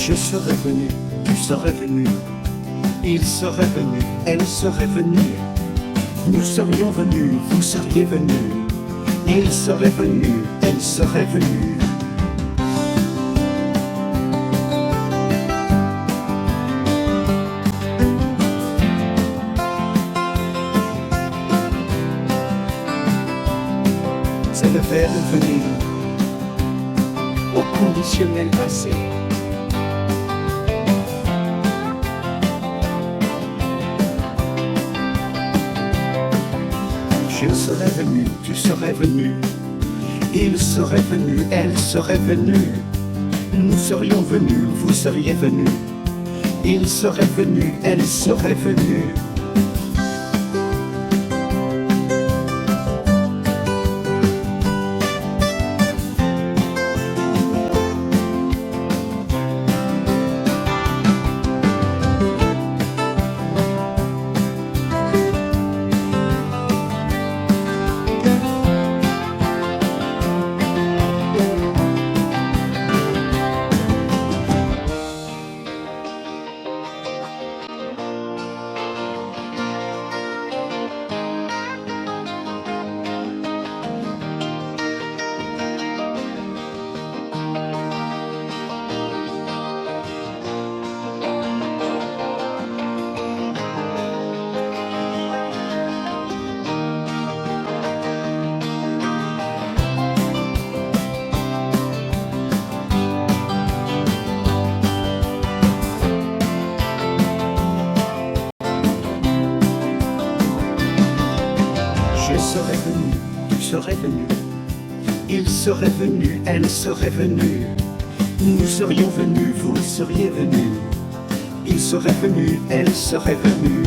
Je serais venu, tu serais venu, il serait venu, elle serait venue. Nous serions venus, vous seriez venus, il serait venu, elle serait venue. C'est le verbe venir au conditionnel passé. Je serais venu, tu serais venu, il serait venu, elle serait venue. Nous serions venus, vous seriez venus, il serait venu, elle serait venue. Je serais venu, tu serais venu, il serait venu, elle serait venue. Nous serions venus, vous seriez venus, il serait venu, elle serait venue.